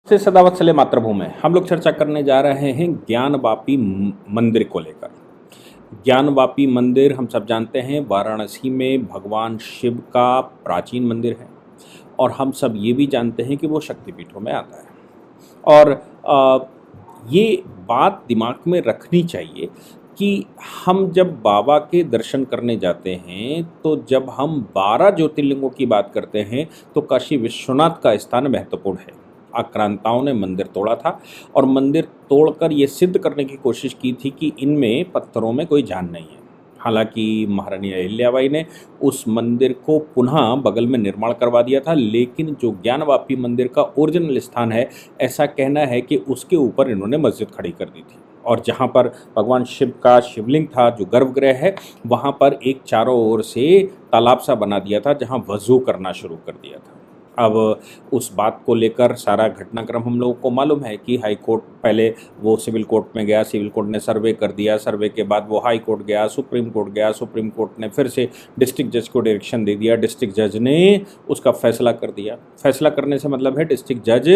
से सदावत सले मातृभूमि हम लोग चर्चा करने जा रहे हैं ज्ञानवापी मंदिर को लेकर। ज्ञानवापी मंदिर हम सब जानते हैं वाराणसी में भगवान शिव का प्राचीन मंदिर है और हम सब ये भी जानते हैं कि वो शक्तिपीठों में आता है। और ये बात दिमाग में रखनी चाहिए कि हम जब बाबा के दर्शन करने जाते हैं तो जब हम 12 ज्योतिर्लिंगों की बात करते हैं तो काशी विश्वनाथ का स्थान महत्वपूर्ण है। आक्रांताओं ने मंदिर तोड़ा था और मंदिर तोड़कर ये सिद्ध करने की कोशिश की थी कि इनमें पत्थरों में कोई जान नहीं है। हालांकि महारानी अहिल्याबाई ने उस मंदिर को पुनः बगल में निर्माण करवा दिया था, लेकिन जो ज्ञानवापी मंदिर का ओरिजिनल स्थान है, ऐसा कहना है कि उसके ऊपर इन्होंने मस्जिद खड़ी कर दी थी। और जहाँ पर भगवान शिव का शिवलिंग था, जो गर्भगृह है, वहाँ पर एक चारों ओर से तालाब सा बना दिया था जहाँ वज़ू करना शुरू कर दिया था। अब उस बात को लेकर सारा घटनाक्रम हम लोगों को मालूम है कि हाई कोर्ट पहले वो सिविल कोर्ट में गया, सिविल कोर्ट ने सर्वे कर दिया, सर्वे के बाद वो हाई कोर्ट गया, सुप्रीम कोर्ट गया, सुप्रीम कोर्ट ने फिर से डिस्ट्रिक्ट जज को डायरेक्शन दे दिया, डिस्ट्रिक्ट जज ने उसका फैसला कर दिया। फैसला करने से मतलब है डिस्ट्रिक्ट जज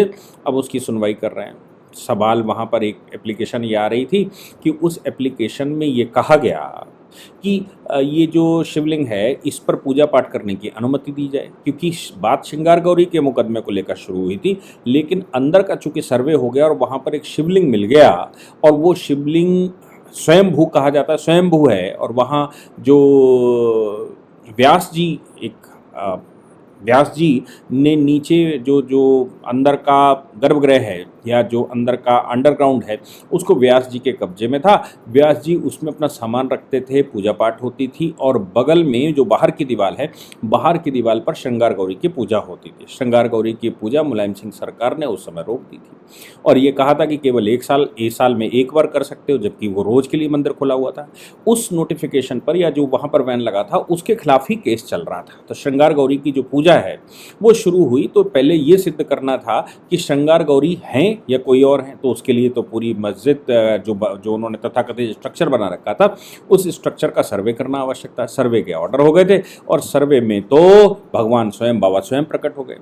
अब उसकी सुनवाई कर रहे हैं। सवाल वहाँ पर एक एप्लीकेशन ये आ रही थी कि उस एप्लीकेशन में ये कहा गया कि ये जो शिवलिंग है इस पर पूजा पाठ करने की अनुमति दी जाए, क्योंकि बात श्रृंगार गौरी के मुकदमे को लेकर शुरू हुई थी, लेकिन अंदर का चूंकि सर्वे हो गया और वहाँ पर एक शिवलिंग मिल गया और वो शिवलिंग स्वयंभू कहा जाता है, स्वयंभू है। और वहाँ जो व्यास जी ने नीचे जो अंदर का गर्भगृह है या जो अंदर का अंडरग्राउंड है उसको व्यास जी के कब्जे में था। व्यास जी उसमें अपना सामान रखते थे, पूजा पाठ होती थी और बगल में जो बाहर की दीवार है, बाहर की दीवार पर श्रृंगार गौरी की पूजा होती थी। श्रृंगार गौरी की पूजा मुलायम सिंह सरकार ने उस समय रोक दी थी और ये कहा था कि केवल एक साल में एक बार कर सकते हो, जबकि वो रोज के लिए मंदिर खुला हुआ था। उस नोटिफिकेशन पर या जो वहाँ पर बैन लगा था उसके खिलाफ ही केस चल रहा था। तो श्रृंगार गौरी की जो पूजा है वो शुरू हुई तो पहले ये सिद्ध करना था कि श्रृंगार गौरी हैं या कोई और हैं। तो उसके लिए तो पूरी मस्जिद जो उन्होंने तथाकथित स्ट्रक्चर बना रखा था उस स्ट्रक्चर का सर्वे करना आवश्यक था। सर्वे के ऑर्डर हो गए थे और सर्वे में तो भगवान स्वयं, बाबा स्वयं प्रकट हो गए।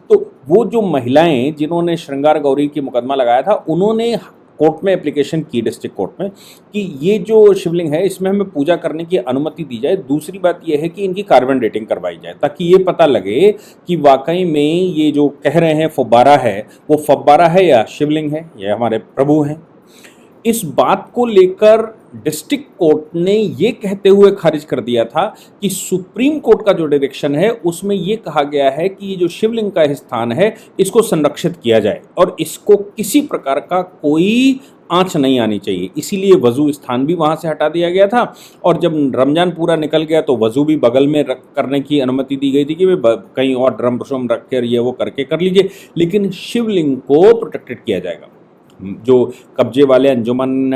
तो वो जो महिलाएं जिन्होंने श्रृंगार गौरी की मुकदमा लगाया था उन्होंने कोर्ट में एप्लीकेशन की, डिस्ट्रिक्ट कोर्ट में, कि ये जो शिवलिंग है इसमें हमें पूजा करने की अनुमति दी जाए। दूसरी बात ये है कि इनकी कार्बन डेटिंग करवाई जाए ताकि ये पता लगे कि वाकई में ये जो कह रहे हैं फव्वारा है वो फव्वारा है या शिवलिंग है या हमारे प्रभु हैं। इस बात को लेकर डिस्ट्रिक्ट कोर्ट ने ये कहते हुए खारिज कर दिया था कि सुप्रीम कोर्ट का जो डायरेक्शन है उसमें ये कहा गया है कि ये जो शिवलिंग का स्थान है इसको संरक्षित किया जाए और इसको किसी प्रकार का कोई आंच नहीं आनी चाहिए। इसीलिए वज़ू स्थान भी वहाँ से हटा दिया गया था और जब रमजान पूरा निकल गया तो वज़ू भी बगल में करने की अनुमति दी गई थी कि वे कहीं और ड्रम श्रम रख कर ये वो करके कर लीजिए, लेकिन शिवलिंग को प्रोटेक्टेड किया जाएगा। जो कब्जे वाले अंजुमन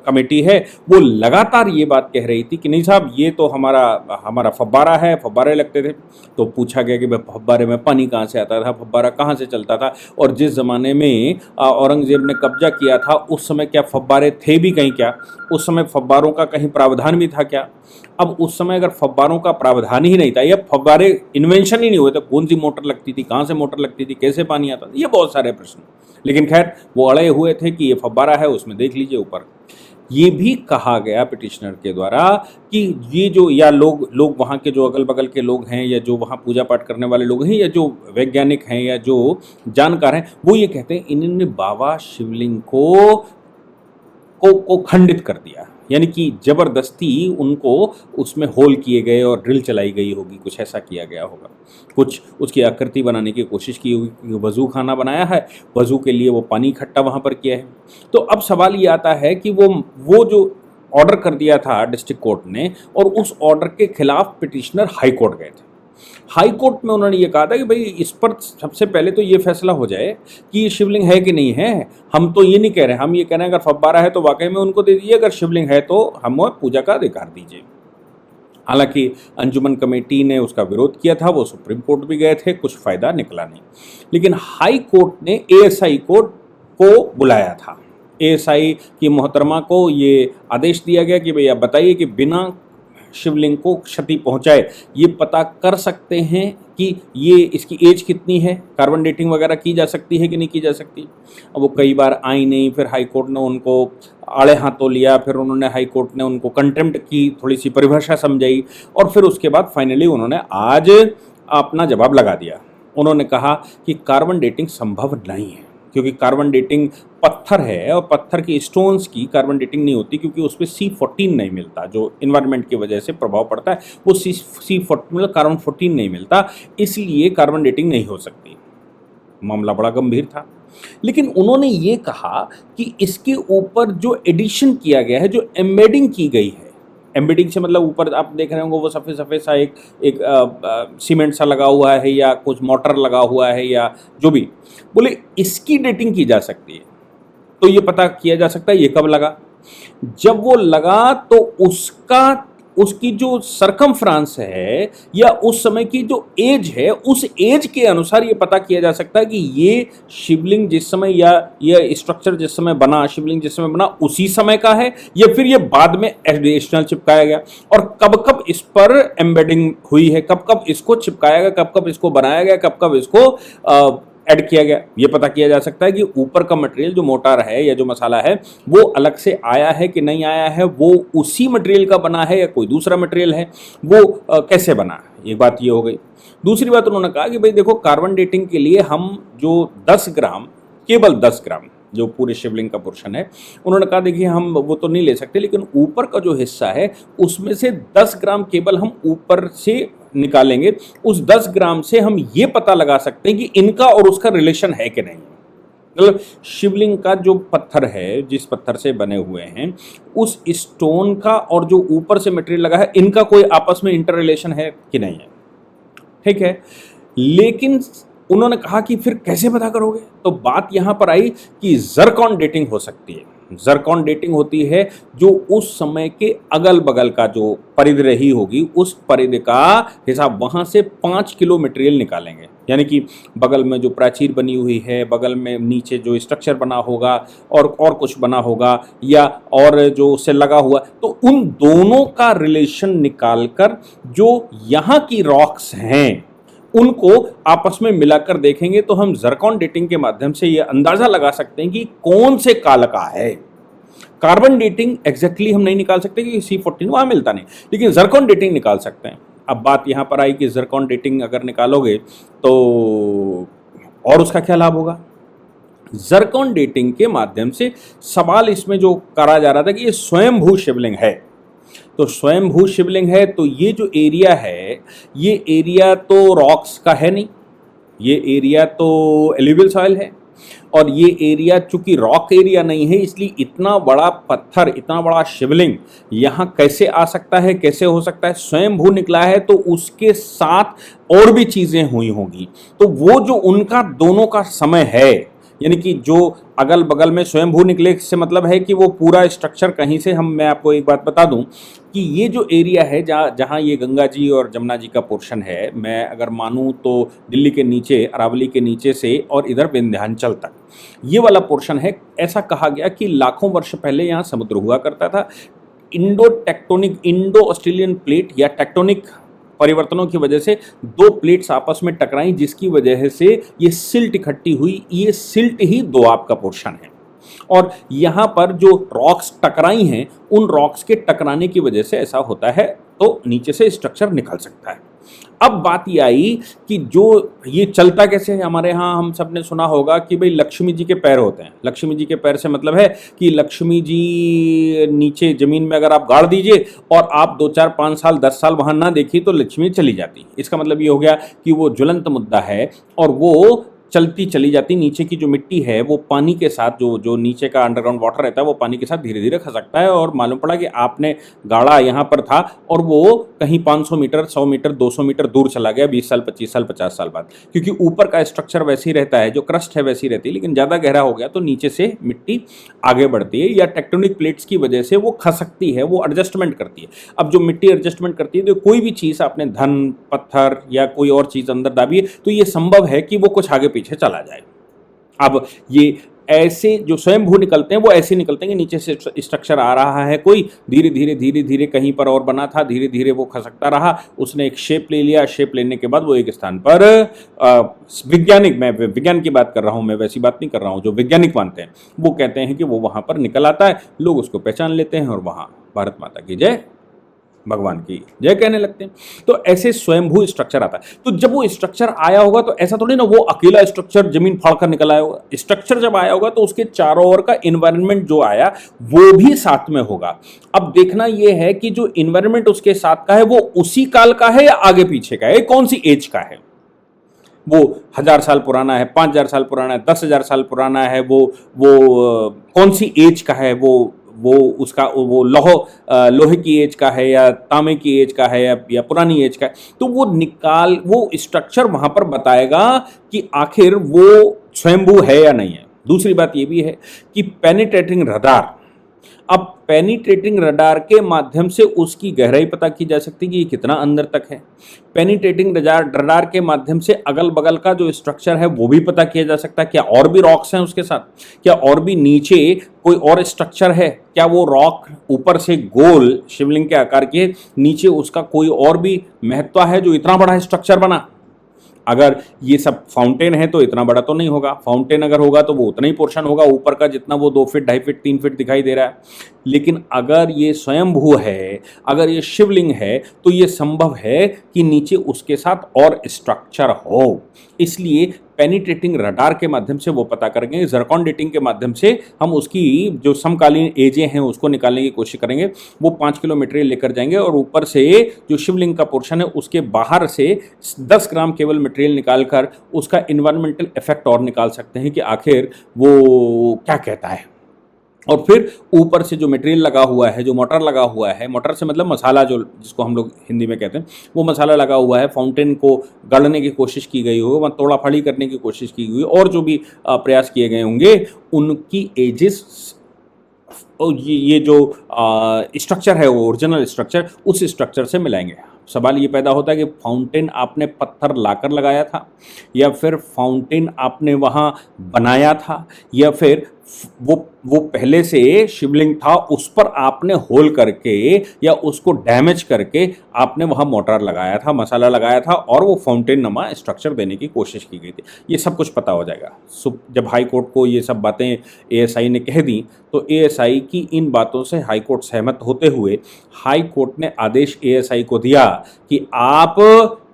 कमेटी है वो लगातार ये बात कह रही थी कि नहीं साहब ये तो हमारा फव्वारा है, फव्वारे लगते थे। तो पूछा गया कि भाई फव्वारे में पानी कहाँ से आता था, फव्वारा कहाँ से चलता था, और जिस ज़माने में औरंगजेब ने कब्जा किया था उस समय क्या फव्वारे थे भी कहीं? क्या उस समय फव्वारों का कहीं प्रावधान भी था क्या? अब उस समय अगर फव्वारों का प्रावधान ही नहीं था या फव्वारे इन्वेंशन ही नहीं हुए तो कौन सी मोटर लगती थी, कहाँ से मोटर लगती थी, कैसे पानी आता था, ये बहुत सारे प्रश्न। लेकिन खैर वो अड़े हुए थे कि ये फव्वारा है, उसमें देख लीजिए ऊपर। ये भी कहा गया पिटिशनर के द्वारा कि ये जो या लोग वहाँ के जो अगल बगल के लोग हैं या जो वहाँ पूजा पाठ करने वाले लोग हैं या जो वैज्ञानिक हैं या जो जानकार हैं वो ये कहते हैं इन्होंने बाबा शिवलिंग को खंडित कर दिया, यानी कि जबरदस्ती उनको उसमें होल किए गए और ड्रिल चलाई गई होगी, कुछ ऐसा किया गया होगा, कुछ उसकी आकृति बनाने की कोशिश की होगी। वज़ू खाना बनाया है, वज़ू के लिए वो पानी इकट्ठा वहाँ पर किया है। तो अब सवाल ये आता है कि वो जो ऑर्डर कर दिया था डिस्ट्रिक्ट कोर्ट ने और उस ऑर्डर के खिलाफ पिटिशनर हाई कोर्ट गए थे। हाई कोर्ट में उन्होंने ये कहा था कि भाई इस पर सबसे पहले तो ये फैसला हो जाए कि ये शिवलिंग है कि नहीं है। हम तो ये नहीं कह रहे, हम ये कह रहे हैं अगर फव्वारा है तो वाकई में उनको दे दीजिए, अगर शिवलिंग है तो हमें पूजा का अधिकार दीजिए। हालांकि अंजुमन कमेटी ने उसका विरोध किया था, वो सुप्रीम कोर्ट भी गए थे, कुछ फ़ायदा निकला नहीं। लेकिन हाई कोर्ट ने एएसआई कोर्ट को बुलाया था। एएसआई की मोहतरमा को ये आदेश दिया गया कि भैया बताइए कि बिना शिवलिंग को क्षति पहुंचाए, ये पता कर सकते हैं कि ये इसकी एज कितनी है, कार्बन डेटिंग वगैरह की जा सकती है कि नहीं की जा सकती। अब वो कई बार आई नहीं, फिर हाई कोर्ट ने उनको आड़े हाथों लिया, फिर उन्होंने हाई कोर्ट ने उनको कंटेम्प्ट की थोड़ी सी परिभाषा समझाई, और फिर उसके बाद फाइनली उन्होंने आज अपना जवाब लगा दिया। उन्होंने कहा कि कार्बन डेटिंग संभव नहीं है, क्योंकि कार्बन डेटिंग पत्थर है और पत्थर की स्टोन्स की कार्बन डेटिंग नहीं होती, क्योंकि उस पर C14 नहीं मिलता, जो इन्वायरमेंट की वजह से प्रभाव पड़ता है वो C14 मतलब कार्बन 14 नहीं मिलता, इसलिए कार्बन डेटिंग नहीं हो सकती। मामला बड़ा गंभीर था। लेकिन उन्होंने ये कहा कि इसके ऊपर जो एडिशन किया गया है, जो एम्बेडिंग की गई है, एम्बेडिंग से मतलब ऊपर आप देख रहे होंगे वो सफ़ेद सफ़ेद सा एक सीमेंट सा लगा हुआ है या कुछ मोटर लगा हुआ है या जो भी, बोले इसकी डेटिंग की जा सकती है। तो ये पता किया जा सकता है ये कब लगा, जब वो लगा तो उसकी जो सरकमफ्रांस है या उस समय की जो एज है, उस एज के अनुसार ये पता किया जा सकता है कि ये शिवलिंग जिस समय या ये स्ट्रक्चर जिस समय बना, शिवलिंग जिस समय बना उसी समय का है या फिर ये बाद में एडिशनल चिपकाया गया, और कब कब इस पर एम्बेडिंग हुई है, कब कब इसको चिपकाया गया, कब कब इसको बनाया गया, कब कब इसको ऐड किया गया। ये पता किया जा सकता है कि ऊपर का मटेरियल जो मोटार है या जो मसाला है वो अलग से आया है कि नहीं आया है, वो उसी मटेरियल का बना है या कोई दूसरा मटेरियल है, वो कैसे बना है। एक बात ये हो गई। दूसरी बात उन्होंने कहा कि भाई देखो, कार्बन डेटिंग के लिए हम जो 10 ग्राम, केवल 10 ग्राम जो पूरे शिवलिंग का पोर्शन है, उन्होंने कहा देखिए हम वो तो नहीं ले सकते, लेकिन ऊपर का जो हिस्सा है उसमें से 10 ग्राम केवल हम ऊपर से निकालेंगे। उस 10 ग्राम से हम ये पता लगा सकते हैं कि इनका और उसका रिलेशन है कि नहीं। मतलब शिवलिंग का जो पत्थर है, जिस पत्थर से बने हुए हैं, उस स्टोन का और जो ऊपर से मटेरियल लगा है, इनका कोई आपस में इंटर रिलेशन है कि नहीं है। ठीक है, लेकिन उन्होंने कहा कि फिर कैसे पता करोगे, तो बात यहां पर आई कि ज़रकॉन डेटिंग हो सकती है। ज़रकॉन डेटिंग होती है जो उस समय के अगल बगल का जो परिधि रही होगी, उस परिधि का हिसाब, वहां से 5 किलो मटेरियल निकालेंगे, यानी कि बगल में जो प्राचीर बनी हुई है, बगल में नीचे जो स्ट्रक्चर बना होगा और कुछ बना होगा या और जो उससे लगा हुआ, तो उन दोनों का रिलेशन निकालकर जो यहाँ की रॉक्स हैं उनको आपस में मिलाकर देखेंगे, तो हम ज़रकॉन डेटिंग के माध्यम से ये अंदाजा लगा सकते हैं कि कौन से काल का है। कार्बन डेटिंग एग्जैक्टली हम नहीं निकाल सकते कि C14 वहां मिलता नहीं, लेकिन ज़रकॉन डेटिंग निकाल सकते हैं। अब बात यहां पर आई कि ज़रकॉन डेटिंग अगर निकालोगे तो और उसका क्या लाभ होगा। ज़रकॉन डेटिंग के माध्यम से सवाल इसमें जो करा जा रहा था कि ये स्वयंभू शिवलिंग है, तो स्वयंभू शिवलिंग है तो ये जो एरिया है, ये एरिया तो रॉक्स का है नहीं, ये एरिया तो एल्यूवियल सॉइल है, और ये एरिया चूंकि रॉक एरिया नहीं है, इसलिए इतना बड़ा पत्थर, इतना बड़ा शिवलिंग यहाँ कैसे आ सकता है, कैसे हो सकता है। स्वयंभू निकला है तो उसके साथ और भी चीज़ें हुई होंगी, तो वो जो उनका दोनों का समय है, यानी कि जो अगल बगल में स्वयंभू निकले से मतलब है कि वो पूरा स्ट्रक्चर कहीं से मैं आपको एक बात बता दूं कि ये जो एरिया है जहाँ ये गंगा जी और जमुना जी का पोर्शन है, मैं अगर मानूं तो दिल्ली के नीचे, अरावली के नीचे से और इधर विंध्याचल तक ये वाला पोर्शन है। ऐसा कहा गया कि लाखों वर्ष पहले यहाँ समुद्र हुआ करता था। इंडो ऑस्ट्रेलियन प्लेट या टेक्टोनिक परिवर्तनों की वजह से दो प्लेट्स आपस में टकराई, जिसकी वजह से ये सिल्ट इकट्ठी हुई। ये सिल्ट ही दोआब का पोर्शन है, और यहाँ पर जो रॉक्स टकराई हैं, उन रॉक्स के टकराने की वजह से ऐसा होता है, तो नीचे से स्ट्रक्चर निकल सकता है। अब बात ये आई कि जो ये चलता कैसे है। हमारे यहाँ हम सब ने सुना होगा कि भाई लक्ष्मी जी के पैर होते हैं। लक्ष्मी जी के पैर से मतलब है कि लक्ष्मी जी नीचे ज़मीन में अगर आप गाड़ दीजिए और आप 2, 4, 5 साल 10 साल वहाँ ना देखिए तो लक्ष्मी चली जाती। इसका मतलब ये हो गया कि वो ज्वलंत मुद्दा है और वो चलती चली जाती। नीचे की जो मिट्टी है वो पानी के साथ, जो नीचे का अंडरग्राउंड वाटर रहता है, वो पानी के साथ धीरे धीरे खसकता है, और मालूम पड़ा कि आपने गाड़ा यहाँ पर था और वो कहीं 500 मीटर, 100 मीटर, 200 मीटर दूर चला गया 20 साल, 25 साल, 50 साल बाद, क्योंकि ऊपर का स्ट्रक्चर वैसे ही रहता है, जो क्रस्ट है वैसी रहती है, लेकिन ज़्यादा गहरा हो गया तो नीचे से मिट्टी आगे बढ़ती है, या टेक्टोनिक प्लेट्स की वजह से वो खसकती है, वो एडजस्टमेंट करती है। अब जो मिट्टी एडजस्टमेंट करती है, तो कोई भी चीज़ आपने धन, पत्थर या कोई और चीज़ अंदर दाबी है तो ये संभव है कि वो कुछ आगे पीछे चला जाए। अब ये ऐसे जो स्वयंभू निकलते हैं वो ऐसे निकलते हैं कि नीचे से स्ट्रक्चर आ रहा है, कोई धीरे धीरे कहीं पर और बना था, धीरे धीरे वो खसकता रहा, उसने एक शेप ले लिया, शेप लेने के बाद वो एक स्थान पर वैज्ञानिक, मैं विज्ञान की बात कर रहा हूँ, मैं वैसी बात नहीं कर रहा हूँ, जो वैज्ञानिक मानते हैं वो कहते हैं कि वो वहाँ पर निकल आता है, लोग उसको पहचान लेते हैं और वहाँ भारत माता की जय, भगवान की जय कहने लगते हैं। तो ऐसे स्वयंभू स्ट्रक्चर आता है। तो जब वो स्ट्रक्चर आया होगा तो ऐसा थोड़ी ना वो अकेला स्ट्रक्चर जमीन फाड़कर निकल आया होगा। स्ट्रक्चर जब आया होगा तो उसके चारों ओर का इन्वायरमेंट जो आया वो भी साथ में होगा। अब देखना ये है कि जो इन्वायरमेंट उसके साथ का है वो उसी काल का है या आगे पीछे का है, कौन सी एज का है। वो 1000 साल पुराना है, 5000 साल पुराना है, 10,000 साल पुराना है, वो कौन सी एज का है, वो उसका वो लोहे की एज का है या तांबे की एज का है या पुरानी एज का है। तो वो स्ट्रक्चर वहां पर बताएगा कि आखिर वो स्वयंभू है या नहीं है। दूसरी बात ये भी है कि पेनिट्रेटिंग रडार, अब पेनिट्रेटिंग रडार के माध्यम से उसकी गहराई पता की जा सकती है कि ये कितना अंदर तक है। पेनिट्रेटिंग रडार के माध्यम से अगल बगल का जो स्ट्रक्चर है वो भी पता किया जा सकता है। क्या और भी रॉक्स हैं उसके साथ, क्या और भी नीचे कोई और स्ट्रक्चर है, क्या वो रॉक ऊपर से गोल शिवलिंग के आकार की है, नीचे उसका कोई और भी महत्व है जो इतना बड़ा स्ट्रक्चर बना। अगर ये सब फाउंटेन है तो इतना बड़ा तो नहीं होगा, फाउंटेन अगर होगा तो वो उतना ही पोर्शन होगा ऊपर का जितना वो 2 फीट 2.5 फीट 3 फीट दिखाई दे रहा है। लेकिन अगर ये स्वयंभू है, अगर ये शिवलिंग है, तो ये संभव है कि नीचे उसके साथ और स्ट्रक्चर हो। इसलिए पेनिट्रेटिंग रडार के माध्यम से वो पता करेंगे, जर्कॉन डेटिंग के माध्यम से हम उसकी जो समकालीन एजें हैं उसको निकालने की कोशिश करेंगे। वो 5 किलो मटेरियल लेकर जाएंगे और ऊपर से जो शिवलिंग का पोर्शन है उसके बाहर से 10 ग्राम केवल मटेरियल निकालकर उसका इन्वायरमेंटल इफेक्ट और निकाल सकते हैं कि आखिर वो क्या कहता है। और फिर ऊपर से जो मटेरियल लगा हुआ है, जो मोटर लगा हुआ है, मोटर से मतलब मसाला, जो जिसको हम लोग हिंदी में कहते हैं, वो मसाला लगा हुआ है, फाउंटेन को गढ़ने की कोशिश की गई हो, वहाँ तोड़ा फाड़ी करने की कोशिश की गई, और जो भी प्रयास किए गए होंगे उनकी एजेस, ये जो स्ट्रक्चर है वो ओरिजिनल स्ट्रक्चर, उस स्ट्रक्चर से मिलाएंगे। सवाल ये पैदा होता है कि फाउंटेन आपने पत्थर लाकर लगाया था, या फिर फाउंटेन आपने वहाँ बनाया था, या फिर वो पहले से शिवलिंग था उस पर आपने होल करके या उसको डैमेज करके आपने वहाँ मोटर लगाया था, मसाला लगाया था, और वो फाउंटेन नमा स्ट्रक्चर देने की कोशिश की गई थी। ये सब कुछ पता हो जाएगा। जब हाई कोर्ट को ये सब बातें एएसआई ने कह दी तो एएसआई की इन बातों से हाई कोर्ट सहमत होते हुए हाई कोर्ट ने आदेश एएसआई को दिया कि आप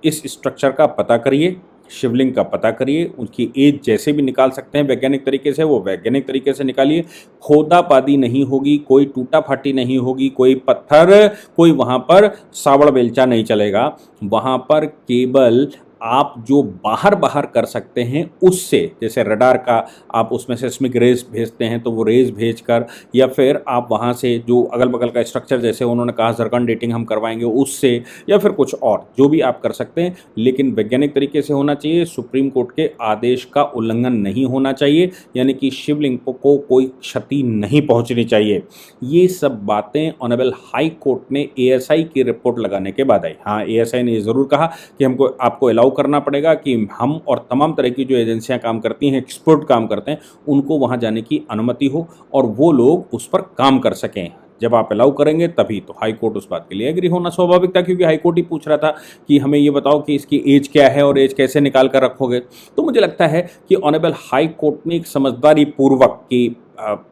इस स्ट्रक्चर का पता करिए, शिवलिंग का पता करिए, उनकी एज जैसे भी निकाल सकते हैं वैज्ञानिक तरीके से, वो वैज्ञानिक तरीके से निकालिए। खोदापादी नहीं होगी, कोई टूटा फाटी नहीं होगी, कोई पत्थर, कोई वहाँ पर सावड़ बेलचा नहीं चलेगा। वहाँ पर केवल आप जो बाहर बाहर कर सकते हैं उससे, जैसे रडार का आप उसमें सेस्मिक रेज भेजते हैं तो वो रेज भेजकर, या फिर आप वहाँ से जो अगल बगल का स्ट्रक्चर, जैसे उन्होंने कहा जर्कन डेटिंग हम करवाएंगे उससे, या फिर कुछ और जो भी आप कर सकते हैं, लेकिन वैज्ञानिक तरीके से होना चाहिए। सुप्रीम कोर्ट के आदेश का उल्लंघन नहीं होना चाहिए, यानी कि शिवलिंग को कोई क्षति नहीं पहुँचनी चाहिए। ये सब बातें ऑनरेबल हाई कोर्ट ने एएसआई की रिपोर्ट लगाने के बाद आई। हाँ, एएसआई ने ये ज़रूर कहा कि हमको आपको अलाउ करना पड़ेगा कि हम और तमाम तरह की जो एजेंसियां काम करती हैं, एक्सपर्ट काम करते हैं, उनको वहां जाने की अनुमति हो और वो लोग उस पर काम कर सकें। जब आप अलाउ करेंगे तभी तो हाई कोर्ट उस बात के लिए एग्री होना स्वाभाविक था, क्योंकि हाई कोर्ट ही पूछ रहा था कि हमें ये बताओ कि इसकी एज क्या है और एज कैसे निकाल कर रखोगे। तो मुझे लगता है कि ऑनरेबल हाई कोर्ट ने एक समझदारी पूर्वक की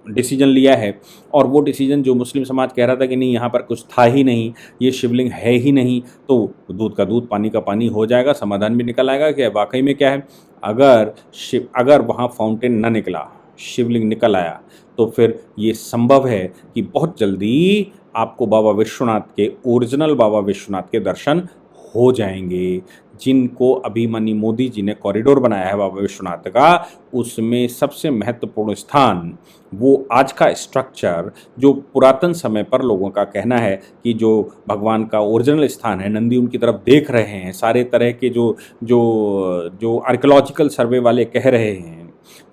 डिसीजन लिया है, और वो डिसीजन जो मुस्लिम समाज कह रहा था कि नहीं यहाँ पर कुछ था ही नहीं, ये शिवलिंग है ही नहीं, तो दूध का दूध पानी का पानी हो जाएगा, समाधान भी निकल आएगा कि वाकई में क्या है। अगर वहाँ फाउंटेन न निकला, शिवलिंग निकल आया, तो फिर ये संभव है कि बहुत जल्दी आपको बाबा विश्वनाथ के, ओरिजिनल बाबा विश्वनाथ के दर्शन हो जाएंगे। जिनको अभिमन्यु मोदी जी ने कॉरिडोर बनाया है बाबा विश्वनाथ का, उसमें सबसे महत्वपूर्ण स्थान वो आज का स्ट्रक्चर, जो पुरातन समय पर लोगों का कहना है कि जो भगवान का ओरिजिनल स्थान है, नंदी उनकी तरफ देख रहे हैं, सारे तरह के जो आर्कियोलॉजिकल सर्वे वाले कह रहे हैं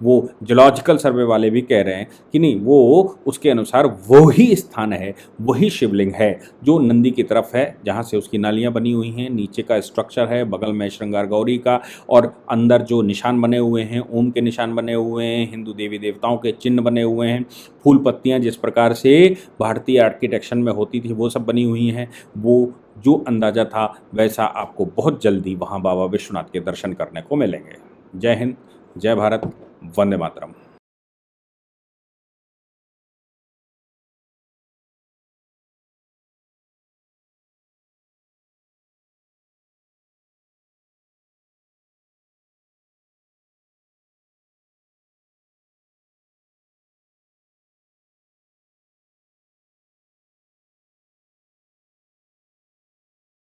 वो जूलॉजिकल सर्वे वाले भी कह रहे हैं कि नहीं, वो उसके अनुसार वही स्थान है, वही शिवलिंग है जो नंदी की तरफ है, जहाँ से उसकी नालियाँ बनी हुई हैं, नीचे का स्ट्रक्चर है, बगल में श्रृंगार गौरी का, और अंदर जो निशान बने हुए हैं, ओम के निशान बने हुए हैं, हिंदू देवी देवताओं के चिन्ह बने हुए हैं, फूल पत्तियाँ जिस प्रकार से भारतीय आर्किटेक्चर में होती थी वो सब बनी हुई हैं। वो जो अंदाज़ा था वैसा आपको बहुत जल्दी वहाँ बाबा विश्वनाथ के दर्शन करने को मिलेंगे। जय हिंद, जय भारत, वंदे मातरम।